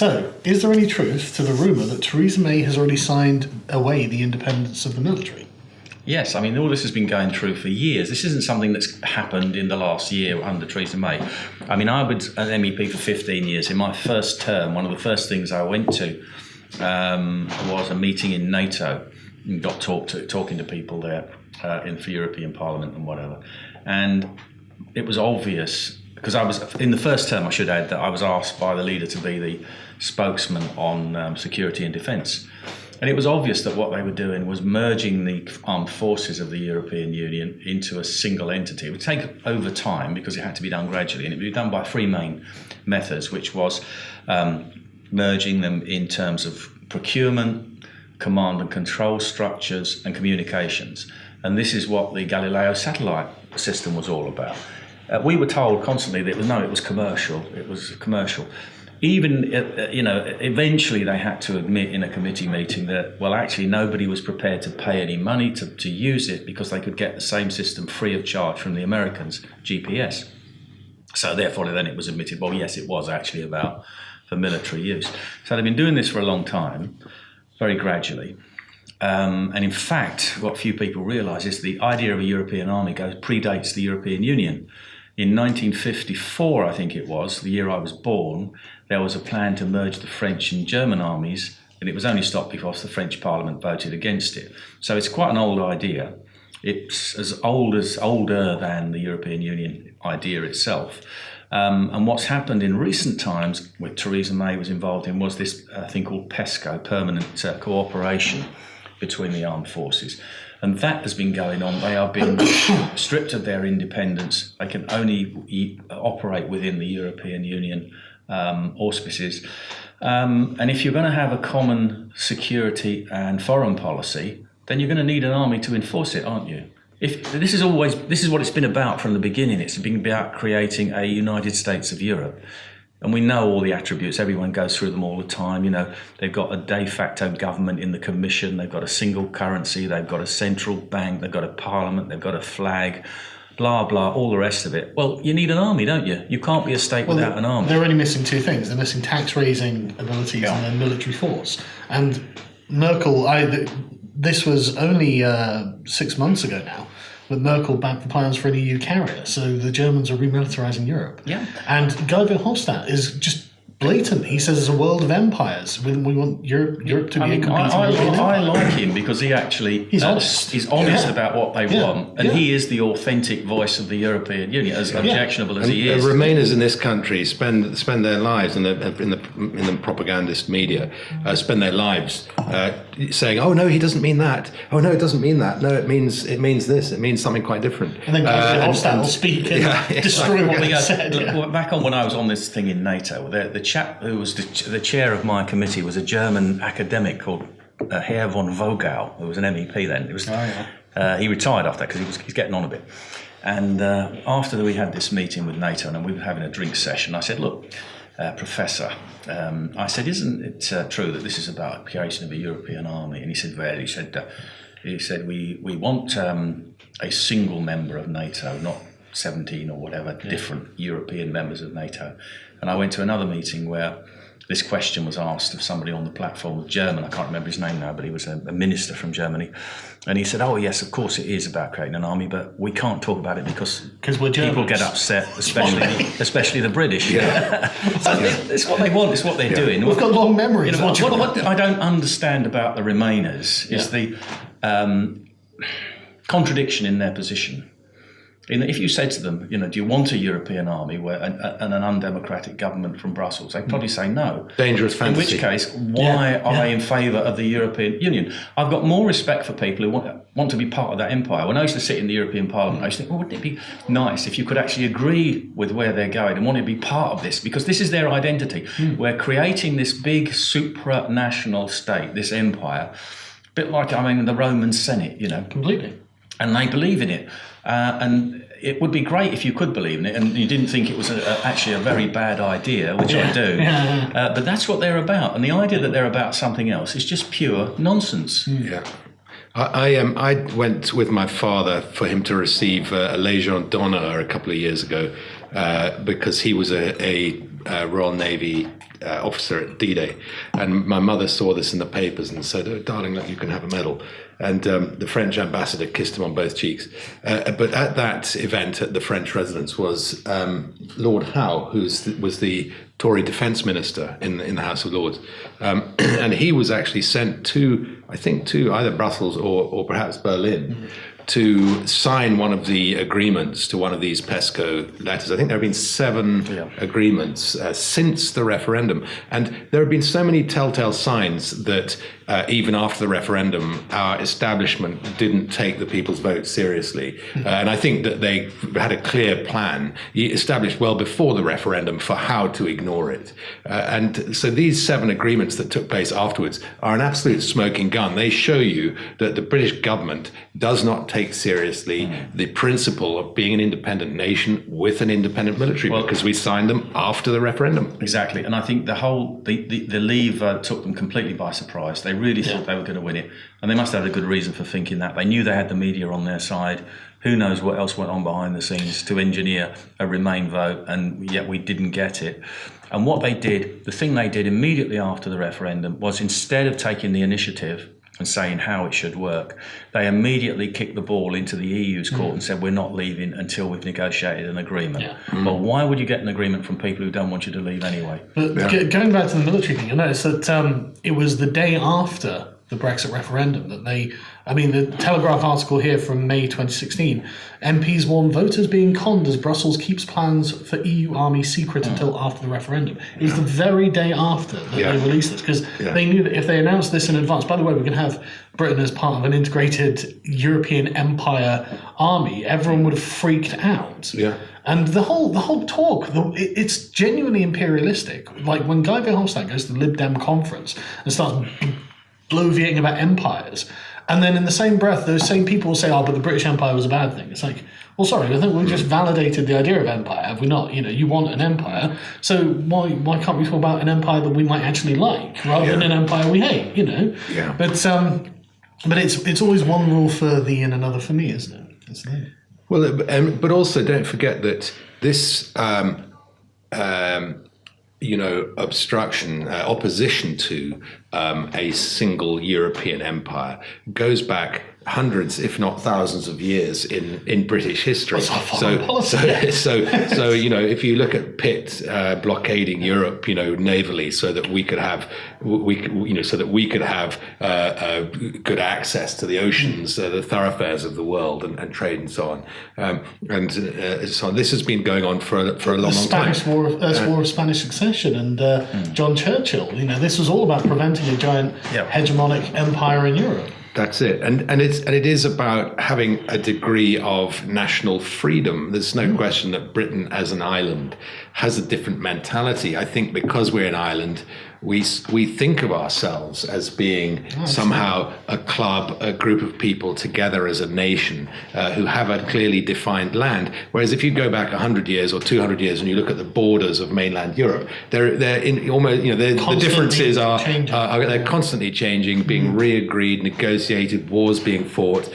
So, is there any truth to the rumour that Theresa May has already signed away the independence of the military? Yes, I mean, all this has been going through for years. This isn't something that's happened in the last year under Theresa May. I mean, I was an MEP for 15 years. In my first term, one of the first things I went to was a meeting in NATO and got talking to people there for European Parliament and whatever. And it was obvious, because I was, in the first term, I should add, that I was asked by the leader to be the spokesman on security and defence. And it was obvious that what they were doing was merging the armed forces of the European Union into a single entity. It would take over time because it had to be done gradually, and it would be done by three main methods, which was merging them in terms of procurement, command and control structures, and communications. And this is what the Galileo satellite system was all about. We were told constantly that it was commercial. It was commercial. Even, eventually they had to admit in a committee meeting that, well, actually nobody was prepared to pay any money to use it because they could get the same system free of charge from the Americans, GPS. So therefore then it was admitted, well, yes, it was actually about for military use. So they've been doing this for a long time, very gradually. And in fact, what few people realise is the idea of a European army predates the European Union. In 1954, I think it was, the year I was born, there was a plan to merge the French and German armies, and it was only stopped because the French Parliament voted against it. So it's quite an old idea. It's as older than the European Union idea itself. And what's happened in recent times, which Theresa May was involved in, was this thing called PESCO, Permanent Cooperation between the armed forces. And that has been going on. They are being stripped of their independence. They can only operate within the European Union auspices. And if you're going to have a common security and foreign policy, then you're going to need an army to enforce it, aren't you? This is what it's been about from the beginning. It's been about creating a United States of Europe. And we know all the attributes. Everyone goes through them all the time. You know, they've got a de facto government in the Commission. They've got a single currency. They've got a central bank. They've got a parliament. They've got a flag, blah, blah, all the rest of it. Well, you need an army, don't you? You can't be a state without an army. They're only missing two things. They're missing tax-raising abilities and then military force. And Merkel, this was only 6 months ago now, but Merkel backed the plans for an EU carrier, so the Germans are remilitarising Europe. Yeah. And Guy Verhofstadt is just blatant. He says there's a world of empires. We want Europe to be a competing European I empire. like him because he actually He's honest. He's honest about what they want, and he is the authentic voice of the European Union, as objectionable as he is. Remainers in this country spend their lives in the propagandist media, spend their lives saying, "Oh no, he doesn't mean that. Oh no, it doesn't mean that. No, it means this. It means something quite different." And then Verhofstadt will speak and destroy what they said. Back on when I was on this thing in NATO, the chap who was the chair of my committee was a German academic called Herr von Vogel, who was an MEP then. It was, he retired after that because he's getting on a bit. And after we had this meeting with NATO and we were having a drink session, I said, "Look, Professor," I said, "isn't it true that this is about the creation of a European army?" And he said, "Well," he said, we want a single member of NATO, not 17 or whatever different European members of NATO." And I went to another meeting where this question was asked of somebody on the platform with German. I can't remember his name now, but he was a minister from Germany. And he said, "Oh, yes, of course it is about creating an army, but we can't talk about it because we're Germans. People get upset, especially the British." Yeah. So it's what they want, it's what they're doing. We've got long memories. What I don't understand about the Remainers is the contradiction in their position. If you said to them, do you want a European army and an undemocratic government from Brussels? They'd probably say no. Dangerous fantasy. In which case, why are they in favour of the European Union? I've got more respect for people who want to be part of that empire. When I used to sit in the European Parliament, I used to think, well, wouldn't it be nice if you could actually agree with where they're going and want to be part of this? Because this is their identity. We're creating this big supranational state, this empire, a bit like, the Roman Senate, Completely. And they believe in it. And it would be great if you could believe in it and you didn't think it was actually a very bad idea, which I do. But that's what they're about. And the idea that they're about something else is just pure nonsense. Yeah. I went with my father for him to receive a Légion d'honneur a couple of years ago because he was a Royal Navy officer at D-Day, and my mother saw this in the papers and said, "Oh, darling, look, you can have a medal." And the French ambassador kissed him on both cheeks. But at that event at the French residence was Lord Howe, who was the Tory defence minister in the House of Lords, and he was actually sent to either Brussels or perhaps Berlin to sign one of the agreements to one of these PESCO letters. I think there have been 7 agreements since the referendum. And there have been so many telltale signs that even after the referendum, our establishment didn't take the people's vote seriously. And I think that they had a clear plan established well before the referendum for how to ignore it. And so these 7 agreements that took place afterwards are an absolute smoking gun. They show you that the British government does not take seriously the principle of being an independent nation with an independent military, because we signed them after the referendum. Exactly, and I think the Leave took them completely by surprise. They really thought they were going to win it, and they must have had a good reason for thinking that. They knew they had the media on their side. Who knows what else went on behind the scenes to engineer a Remain vote, and yet we didn't get it. And what they did, the thing they did immediately after the referendum was, instead of taking the initiative and saying how it should work, they immediately kicked the ball into the EU's court and said, we're not leaving until we've negotiated an agreement. Well, why would you get an agreement from people who don't want you to leave anyway? But going back to the military thing, you'll notice that it was the day after the Brexit referendum that the Telegraph article here from May 2016, MPs warn voters being conned as Brussels keeps plans for EU army secret until after the referendum. It was the very day after that they released this, because they knew that if they announced this in advance, by the way, we're going to have Britain as part of an integrated European empire army, everyone would have freaked out. And the whole talk, it's genuinely imperialistic. Like when Guy Verhofstadt goes to the Lib Dem conference and starts bloviating about empires, and then in the same breath, those same people will say, "Oh, but the British Empire was a bad thing." It's like, well, sorry, I think we just validated the idea of empire, have we not? You want an empire, so why can't we talk about an empire that we might actually like rather than an empire we hate? But it's always one rule for thee and another for me, isn't it? It's there. Well, but also don't forget that this obstruction, opposition to a single European empire goes back hundreds, if not thousands of years in British history. So if you look at Pitt blockading Europe, navally, so that we could have good access to the oceans, the thoroughfares of the world, and trade and so on, so on. This has been going on for a long time. The War of Spanish Succession and John Churchill. This was all about preventing a giant hegemonic empire in Europe. That's it, and it is about having a degree of national freedom. There's no question that Britain, as an island, has a different mentality. I think because we're an island, we think of ourselves as being somehow a club, a group of people together as a nation who have a clearly defined land. Whereas if you go back 100 years or 200 years and you look at the borders of mainland Europe, they're in almost the differences are they're constantly changing, being re-agreed, negotiated, wars being fought.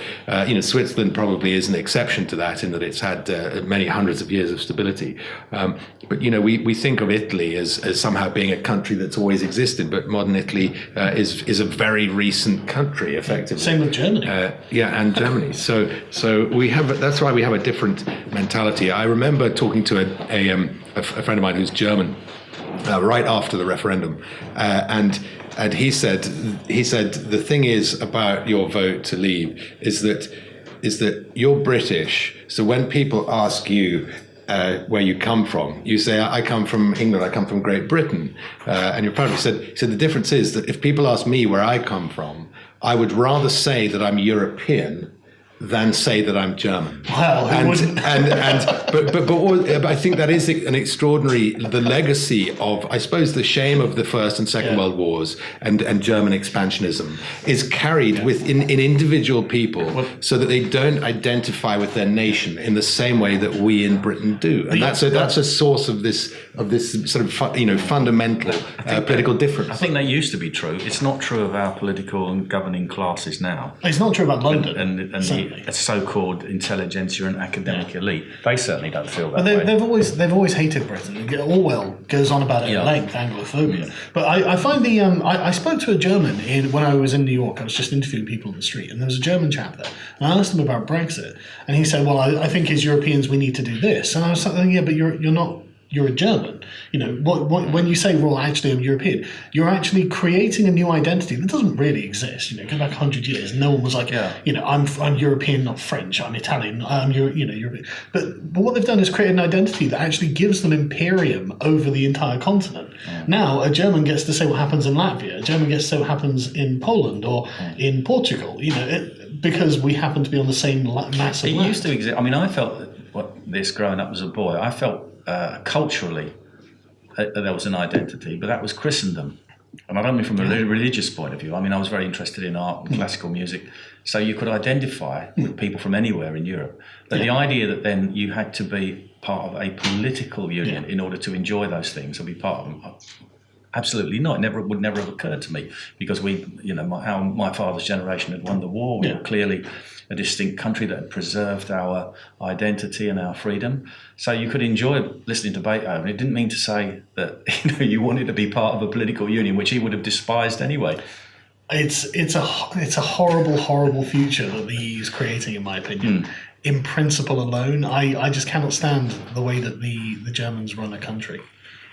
Switzerland probably is an exception to that in that it's had many hundreds of years of stability. But we think of Italy as somehow being a country that's always existed, but modern Italy is a very recent country, effectively. Same with Germany. And Germany. So we have. That's why we have a different mentality. I remember talking to a friend of mine who's German right after the referendum, and he said the thing is about your vote to leave is that you're British. So when people ask you where you come from, you say, I come from England, I come from Great Britain. And your partner said the difference is that if people ask me where I come from, I would rather say that I'm European than say that I'm German. Well, but I think that is the legacy of, I suppose, the shame of the First and Second World Wars and German expansionism is carried in individual people so that they don't identify with their nation in the same way that we in Britain do. And that's a source of this sort of fundamental political difference. I think that used to be true. It's not true of our political and governing classes now. It's not true about London. And the Absolutely. a so-called intelligentsia and academic elite. They certainly don't feel that But way. they've always hated Britain. Orwell goes on about it at length, Anglophobia. But I find I spoke to a German when I was in New York. I was just interviewing people on the street, and there was a German chap there, and I asked him about Brexit, and he said, "Well, I think as Europeans we need to do this," and I was like, "Yeah, but you're not." You're a German. You know, when you say, well, actually, I'm European, you're actually creating a new identity that doesn't really exist. You know, go back 100 years, no one was like, you know, I'm European, not French. I'm Italian. I'm European. But what they've done is create an identity that actually gives them imperium over the entire continent. Now, a German gets to say what happens in Latvia. A German gets to say what happens in Poland or in Portugal. You know, because we happen to be on the same massive land. It used to exist. I mean, I felt this growing up as a boy. I felt culturally there was an identity, but that was Christendom. And I don't mean from a religious point of view. I mean, I was very interested in art and classical music, so you could identify with people from anywhere in Europe. But the idea that then you had to be part of a political union in order to enjoy those things or be part of them, absolutely not. It would never have occurred to me, because my father's generation had won the war. We were clearly a distinct country that had preserved our identity and our freedom. So you could enjoy listening to Beethoven. It didn't mean to say that you wanted to be part of a political union, which he would have despised anyway. It's a horrible future that the EU is creating, in my opinion. In principle alone, I just cannot stand the way that the Germans run a country.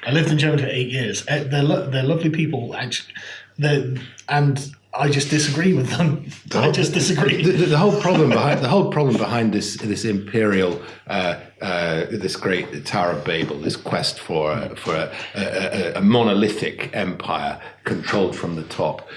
I lived in Germany for 8 years. They're lovely people, actually. And I just disagree with them. I just disagree. The whole problem behind this imperial, this great Tower of Babel, this quest for a monolithic empire controlled from the top,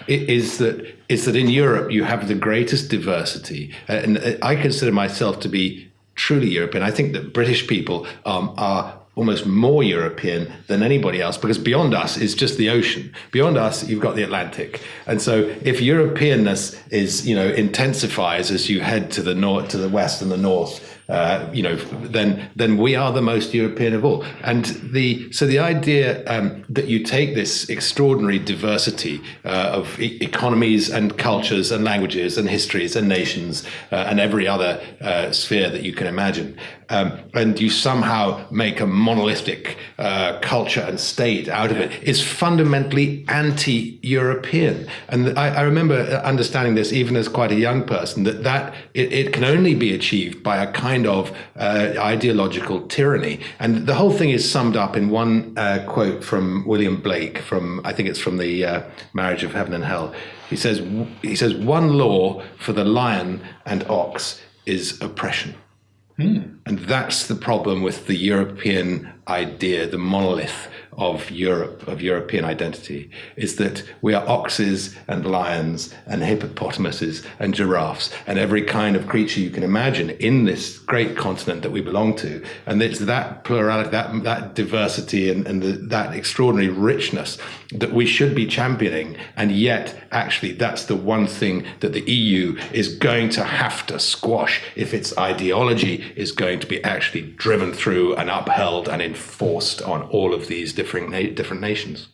is that in Europe you have the greatest diversity, and I consider myself to be truly European. I think that British people are almost more European than anybody else, because beyond us is just the ocean. Beyond us, you've got the Atlantic. And so if Europeanness intensifies as you head to the north, to the west and the north, then we are the most European of all. And the idea that you take this extraordinary diversity of economies and cultures and languages and histories and nations and every other sphere that you can imagine, and you somehow make a monolithic culture and state out of it, is fundamentally anti-European. And I remember understanding this even as quite a young person, that it can only be achieved by a kind of ideological tyranny. And the whole thing is summed up in one quote from William Blake, I think it's from the Marriage of Heaven and Hell. He says, one law for the lion and ox is oppression. And that's the problem with the European idea, the monolith of Europe, of European identity, is that we are oxes and lions and hippopotamuses and giraffes and every kind of creature you can imagine in this great continent that we belong to. And it's that plurality, that diversity and that extraordinary richness that we should be championing. And yet, actually, that's the one thing that the EU is going to have to squash if its ideology is going to be actually driven through and upheld and enforced on all of these different nations.